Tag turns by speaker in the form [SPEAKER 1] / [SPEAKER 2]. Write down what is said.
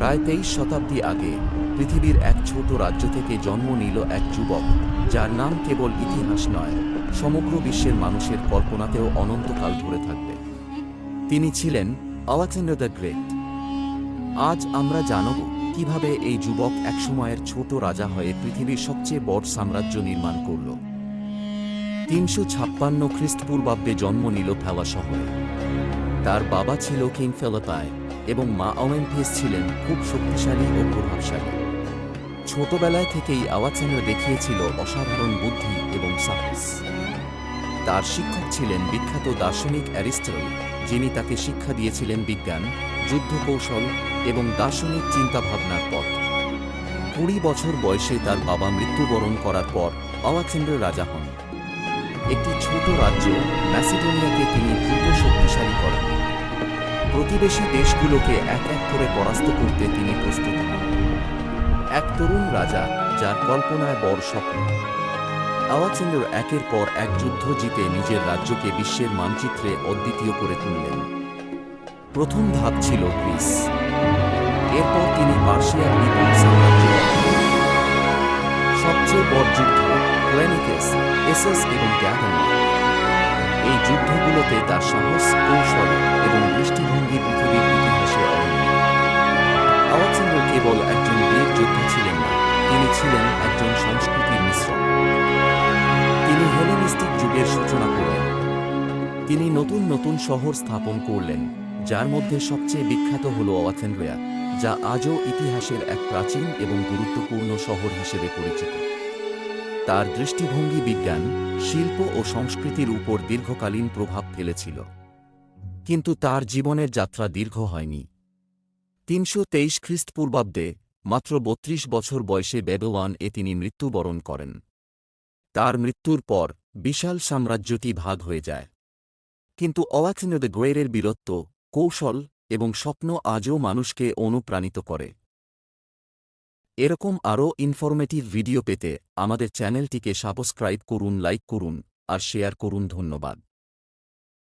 [SPEAKER 1] প্রায় 23 শতাব্দী আগে পৃথিবীর এক ছোট রাজ্য থেকে জন্ম নিল এক যুবক, যার নাম কেবল ইতিহাস নয়, সমগ্র বিশ্বের মানুষের কল্পনাতেও অনন্তকাল ধরে থাকবে। তিনি ছিলেন আলেকজান্ডার দ্য গ্রেট। আজ আমরা জানব কিভাবে এই যুবক একসময়ের ছোট রাজা হয়ে পৃথিবীর সবচেয়ে বড় সাম্রাজ্য নির্মাণ করল। 356 খ্রিস্টপূর্বাব্দে জন্ম নিল ফেলা শহরে। তার বাবা ছিল কিং ফিলিপাই এবং মা অলিম্পিয়াস ছিলেন খুব শক্তিশালী ও প্রভাবশালী। ছোটবেলায় থেকেই আলেকজান্ডার দেখিয়েছিল অসাধারণ বুদ্ধি এবং সাহস। তার শিক্ষক ছিলেন বিখ্যাত দার্শনিক অ্যারিস্টটল, যিনি তাকে শিক্ষা দিয়েছিলেন বিজ্ঞান, যুদ্ধকৌশল এবং দার্শনিক চিন্তাভাবনার পথ। 20 বছর বয়সে তার বাবা মৃত্যুবরণ করার পর আলেকজান্ডার রাজা হন। একটি ছোট রাজ্য ম্যাসিডোনিয়াকে তিনি দ্রুত শক্তিশালী করেন। প্রতিবেশী দেশগুলোকে এক এক করে পরাস্ত করতে তিনি প্রস্তুত হন। এক তরুণ রাজা, যার কল্পনায় বড় স্বপ্ন। আলেকজান্ডার একের পর এক যুদ্ধ জিতে নিজের রাজ্যকে বিশ্বের মানচিত্রে অদ্বিতীয় করে তুললেন। প্রথম ধাপ ছিল গ্রিস। এরপর তিনি পার্সিয়ার বিপুল সাম্রাজ্য গঠন করেন। সবচেয়ে বড় যুদ্ধ ক্লেনিকেস, এসেস এবং গ্যাগেমন। এই যুদ্ধগুলোতে তার সাহস, কৌশল এবং দৃষ্টিভঙ্গি পৃথিবীর ইতিহাসে অনন্য। আলেকজান্ডার কেবল একজন বীর যোদ্ধা ছিলেন না, তিনি ছিলেন একজন সংস্কৃতির মিশ্রণ। তিনি হেলেনিস্টিক যুগের সূচনা করলেন। তিনি নতুন নতুন শহর স্থাপন করলেন, যার মধ্যে সবচেয়ে বিখ্যাত হল আলেকজান্দ্রিয়া, যা আজও ইতিহাসের এক প্রাচীন এবং গুরুত্বপূর্ণ শহর হিসেবে পরিচিত। তার দৃষ্টিভঙ্গি বিজ্ঞান, শিল্প ও সংস্কৃতির উপর দীর্ঘকালীন প্রভাব ফেলেছিল। কিন্তু তার জীবনের যাত্রা দীর্ঘ হয়নি। 323 খ্রিস্টপূর্বাব্দে মাত্র 32 বছর বয়সে ব্যাবিলনে তিনি মৃত্যুবরণ করেন। তার মৃত্যুর পর বিশাল সাম্রাজ্যটি ভাগ হয়ে যায়। কিন্তু আলেকজান্ডার দ্য গ্রেটের বীরত্ব, কৌশল এবং স্বপ্ন আজও মানুষকে অনুপ্রাণিত করে। এরকম আরও ইনফরমেটিভ ভিডিও পেতে আমাদের চ্যানেলটিকে সাবস্ক্রাইব করুন, লাইক করুন আর শেয়ার করুন। ধন্যবাদ।